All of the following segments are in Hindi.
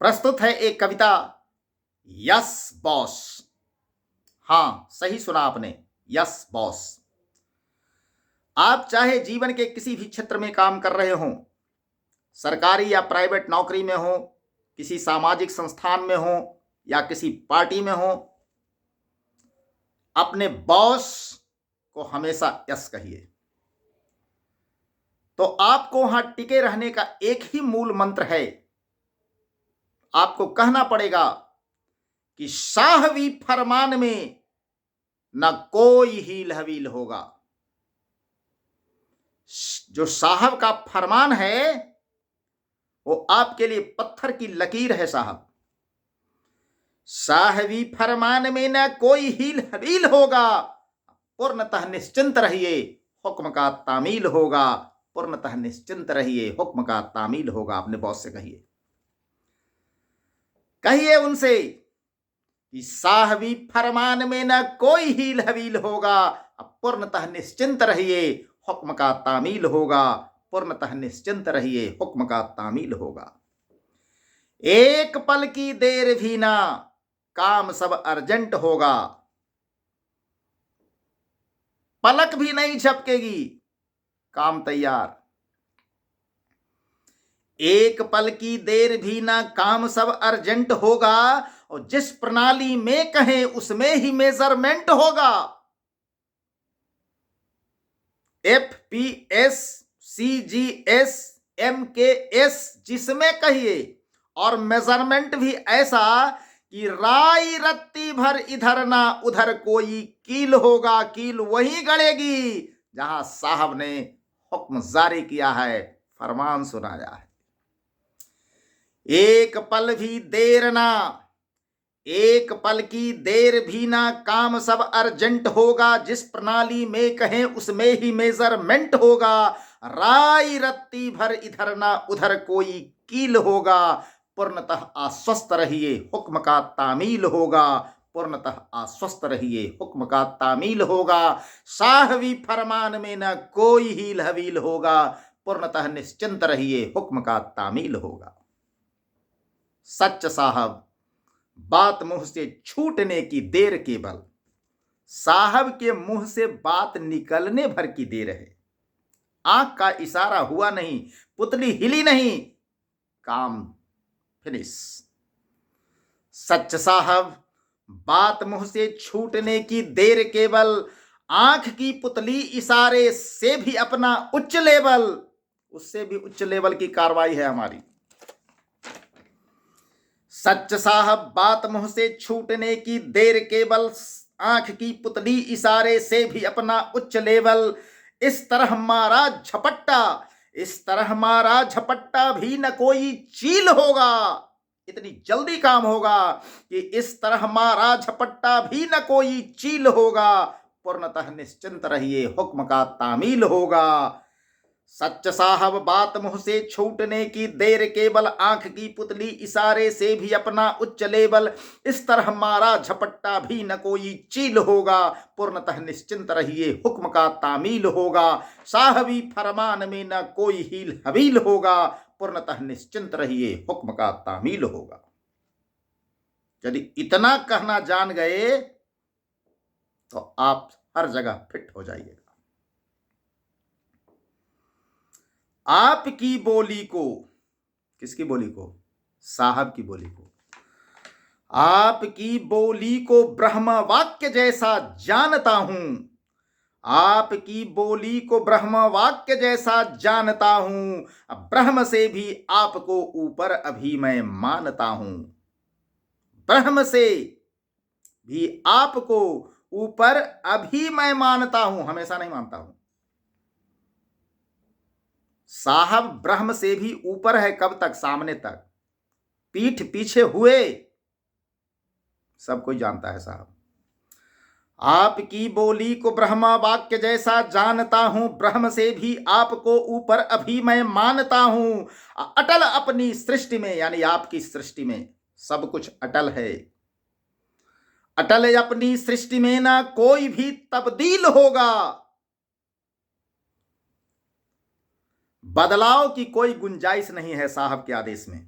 प्रस्तुत है एक कविता। Yes boss. हाँ, सही सुना आपने। Yes boss. आप चाहे जीवन के किसी भी क्षेत्र में काम कर रहे हों, सरकारी या प्राइवेट नौकरी में हो, किसी सामाजिक संस्थान में हो या किसी पार्टी में हो, अपने बॉस को हमेशा यस कहिए। तो आपको वहां टिके रहने का एक ही मूल मंत्र है। आपको कहना पड़ेगा कि साहवी फरमान में न कोई हील हवील होगा। जो साहब का फरमान है वो आपके लिए पत्थर की लकीर है साहब। साहबी फरमान में न कोई हील हवील होगा। पूर्णतः निश्चिंत रहिए, हुक्म का तामील होगा। पूर्णतः निश्चिंत रहिए, हुक्म का तामील होगा। अपने बॉस से कहिए, कहिए उनसे कि साहबी फरमान में न कोई हील हवील होगा। पूर्णतः निश्चिंत रहिए, हुक्म का तामील होगा। पूर्णतः निश्चिंत रहिए, हुक्म का तामील होगा। एक पल की देर भी ना, काम सब अर्जेंट होगा। पलक भी नहीं झपकेगी, काम तैयार। एक पल की देर भी ना, काम सब अर्जेंट होगा। और जिस प्रणाली में कहें उसमें ही मेजरमेंट होगा। FPS, CGS, MKS जिसमें कहिए, और मेजरमेंट भी ऐसा कि राई रत्ती भर इधर ना उधर कोई कील होगा। कील वही गड़ेगी जहां साहब ने हुक्म जारी किया है, फरमान सुनाया है। एक पल भी देर ना, एक पल की देर भी ना, काम सब अर्जेंट होगा। जिस प्रणाली में कहें उसमें ही मेजरमेंट होगा। राई रत्ती भर इधर ना उधर कोई कील होगा। पूर्णतः आश्वस्त रहिए, हुक्म का तामील होगा। पूर्णतः आश्वस्त रहिए, हुक्म का तामील होगा। साहवी फरमान में न कोई हील हवील होगा। पूर्णतः निश्चिंत रहिए, हुक्म का तामील होगा। सच साहब, बात मुंह से छूटने की देर केवल। साहब के मुंह से बात निकलने भर की देर है। आंख का इशारा हुआ नहीं, पुतली हिली नहीं, काम फिनिश। सच साहब, बात मुंह से छूटने की देर केवल। आंख की पुतली इशारे से भी अपना उच्च लेवल, उससे भी उच्च लेवल की कार्रवाई है हमारी। सच साहब, बात मुंह से छूटने की देर केवल। आंख की पुतली इशारे से भी अपना उच्च लेवल। इस तरह मारा झपट्टा, इस तरह मारा झपट्टा भी न कोई चील होगा। इतनी जल्दी काम होगा कि इस तरह मारा झपट्टा भी न कोई चील होगा। पूर्णतः निश्चिंत रहिए, हुक्म का तामील होगा। सच साहब, बात मुंह से छूटने की देर केवल। आंख की पुतली इशारे से भी अपना उच्च लेवल। इस तरह मारा झपट्टा भी न कोई चील होगा। पूर्णतः निश्चिंत रहिए, हुक्म का तामील होगा। साहबी फरमान में न कोई हील हवील होगा। पूर्णतः निश्चिंत रहिए, हुक्म का तामील होगा। यदि इतना कहना जान गए तो आप हर जगह फिट हो जाइएगा। आपकी बोली को, किसकी बोली को? साहब की बोली को। आपकी बोली को ब्रह्म वाक्य जैसा जानता हूं। आपकी बोली को ब्रह्म वाक्य जैसा जानता हूं। ब्रह्म से भी आपको ऊपर अभी मैं मानता हूं। ब्रह्म से भी आपको ऊपर अभी मैं मानता हूं, हमेशा नहीं मानता हूं। साहब ब्रह्म से भी ऊपर है। कब तक? सामने तक। पीठ पीछे हुए सब कोई जानता है साहब। आपकी बोली को ब्रह्मा वाक्य जैसा जानता हूं। ब्रह्म से भी आपको ऊपर अभी मैं मानता हूं। अटल अपनी सृष्टि में, यानी आपकी सृष्टि में सब कुछ अटल है। अटल अपनी सृष्टि में ना कोई भी तब्दील होगा। बदलाव की कोई गुंजाइश नहीं है साहब के आदेश में।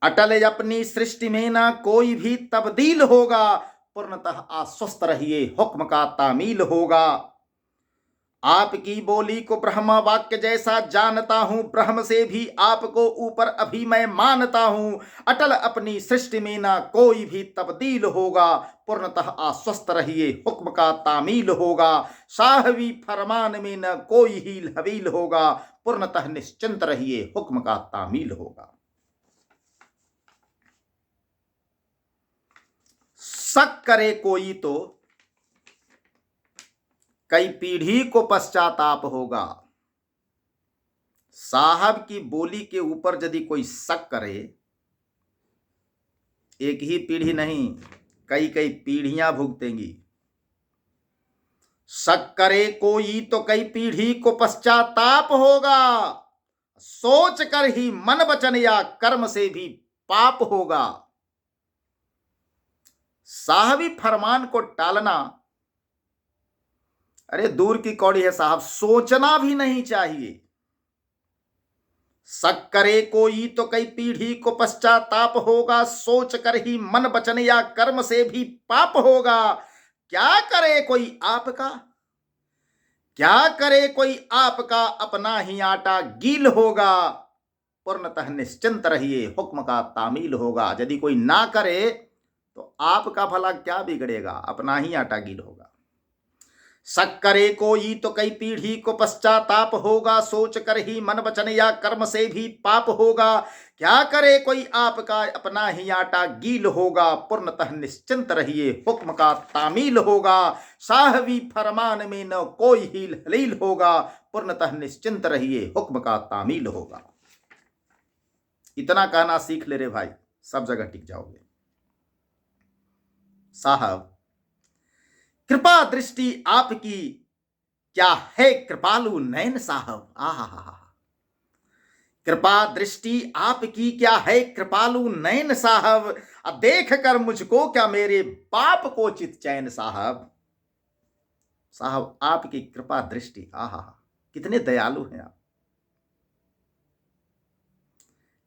अटल अपनी सृष्टि में ना कोई भी तब्दील होगा, पूर्णतः आश्वस्त रहिए हुक्म का तामील होगा। आपकी बोली को ब्रह्म वाक्य जैसा जानता हूं, ब्रह्म से भी आपको ऊपर अभी मैं मानता हूं। अटल अपनी सृष्टि में ना कोई भी तब्दील होगा, पूर्णतः आश्वस्त रहिए हुक्म का तामील होगा। साहवी फरमान में न कोई हील हवील होगा, पूर्णतः निश्चिंत रहिए हुक्म का तामील होगा। शक करे कोई तो कई पीढ़ी को पश्चाताप होगा। साहब की बोली के ऊपर यदि कोई शक करे, एक ही पीढ़ी नहीं कई कई पीढ़ियां भुगतेंगी। शक करे कोई तो कई पीढ़ी को पश्चाताप होगा, सोच कर ही मन वचन या कर्म से भी पाप होगा। साहबी फरमान को टालना, अरे दूर की कौड़ी है साहब, सोचना भी नहीं चाहिए। शक करे कोई तो कई पीढ़ी को पश्चाताप होगा, सोच कर ही मन वचन या कर्म से भी पाप होगा। क्या करे कोई आपका, क्या करे कोई आपका, अपना ही आटा गील होगा। पूर्णतः निश्चिंत रहिए हुक्म का तामील होगा। यदि कोई ना करे तो आपका भला क्या बिगड़ेगा, अपना ही आटा गील होगा। शक करे कोई तो कई पीढ़ी को पश्चाताप होगा, सोच कर ही मन वचन या कर्म से भी पाप होगा। क्या करे कोई आपका, अपना ही आटा गील होगा। पूर्णतः निश्चिंत रहिए हुक्म का तामील होगा। साहवी फरमान में न कोई हील हलील होगा, पूर्णतः निश्चिंत रहिए हुक्म का तामील होगा। इतना कहना सीख ले रे भाई, सब जगह टिक जाओगे। साहब कृपा दृष्टि आपकी क्या है कृपालु नयन साहब, आहा। कृपा दृष्टि आपकी क्या है कृपालु नयन साहब, देख कर मुझको क्या मेरे बाप को चित चैन साहब। साहब आपकी कृपा दृष्टि, आहा कितने दयालु हैं आप।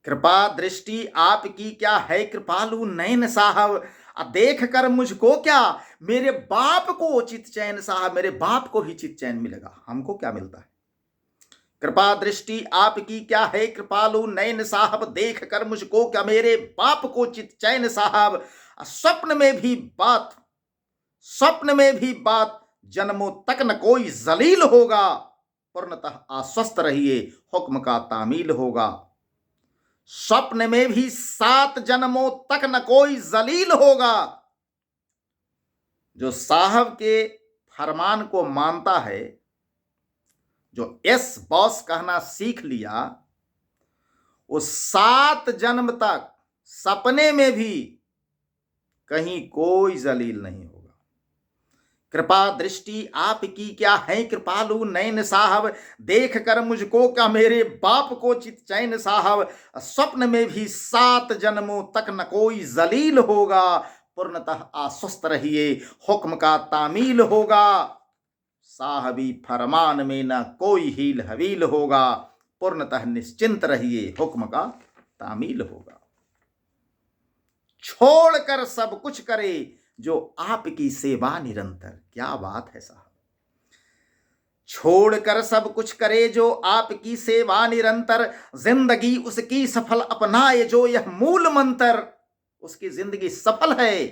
कृपा दृष्टि आपकी क्या है कृपालु नयन साहब, देख कर मुझको क्या मेरे बाप को चित चैन साहब। मेरे बाप को ही चित चैन मिलेगा, हमको क्या मिलता है। कृपा दृष्टि आपकी क्या है कृपालु नयन साहब, देख कर मुझको क्या मेरे बाप को चित चैन साहब। स्वप्न में भी बात, स्वप्न में भी बात, जन्मों तक न कोई जलील होगा। पूर्णतः आश्वस्त रहिए हुक्म का तामील होगा। स्वप्न में भी 7 जन्मों तक न कोई जलील होगा। जो साहब के फरमान को मानता है, जो यस बॉस कहना सीख लिया, वो 7 जन्म तक सपने में भी कहीं कोई जलील नहीं होगा। कृपा दृष्टि आपकी क्या है कृपालु नयन साहब, देख कर मुझको क्या मेरे बाप को चित चैन साहब। स्वप्न में भी 7 जन्मों तक न कोई जलील होगा। पूर्णतः आश्वस्त रहिए हुक्म का तामील होगा। साहबी फरमान में न कोई हील हवील होगा। पूर्णतः निश्चिंत रहिए हुक्म का तामील होगा। छोड़कर सब कुछ करे जो आपकी सेवा निरंतर, क्या बात है साहब। छोड़कर सब कुछ करे जो आपकी सेवा निरंतर, जिंदगी उसकी सफल अपनाए जो यह मूल मंत्र। उसकी जिंदगी सफल है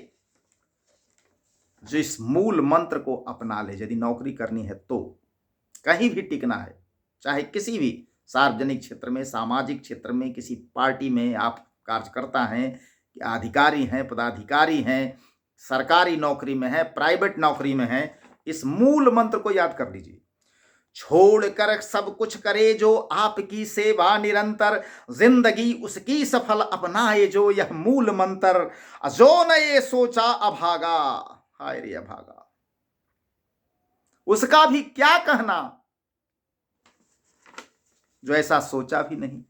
जो इस मूल मंत्र को अपना ले। यदि नौकरी करनी है तो, कहीं भी टिकना है, चाहे किसी भी सार्वजनिक क्षेत्र में, सामाजिक क्षेत्र में, किसी पार्टी में आप कार्यकर्ता हैं, अधिकारी हैं, पदाधिकारी हैं, सरकारी नौकरी में है, प्राइवेट नौकरी में है, इस मूल मंत्र को याद कर लीजिए। छोड़कर सब कुछ करे जो आपकी सेवा निरंतर, जिंदगी उसकी सफल अपनाए जो यह मूल मंत्र। जो न ये सोचा अभागा, हाय रे अभागा, उसका भी क्या कहना जो ऐसा सोचा भी नहीं।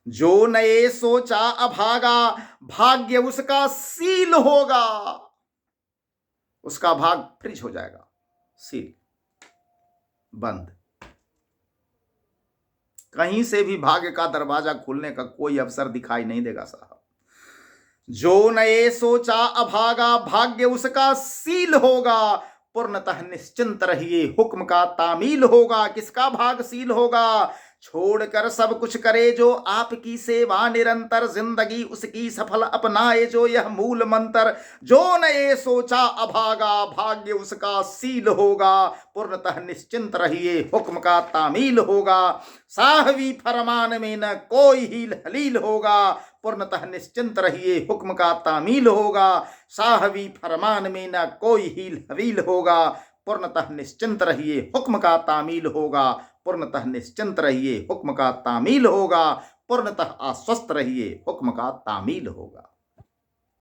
जो नए सोचा अभागा, भाग्य उसका सील होगा। उसका भाग फ्रिज हो जाएगा, सील बंद। कहीं से भी भाग्य का दरवाजा खुलने का कोई अवसर दिखाई नहीं देगा साहब। जो नए सोचा अभागा, भाग्य उसका सील होगा। पूर्णतः निश्चिंत रहिए, हुक्म का तामील होगा। किसका भाग्यशील होगा? छोड़कर सब कुछ करे जो आपकी सेवा निरंतर, जिंदगी उसकी सफल अपनाए जो यह मूल मंत्र। जो नए सोचा अभागा, भाग्य उसका सील होगा। पूर्णतः निश्चिंत रहिए, हुक्म का तामील होगा। साहवी फरमान में न कोई हील हलील होगा। पूर्णतः निश्चिंत रहिए, हुक्म का तामील होगा। साहवी फरमान में न कोई हील हवील होगा। पूर्णतः निश्चिंत रहिए, हुक्म का तामील होगा। पूर्णतः निश्चिंत रहिए, हुक्म का तामील होगा। पूर्णतः आश्वस्त रहिए, हुक्म का तामील होगा।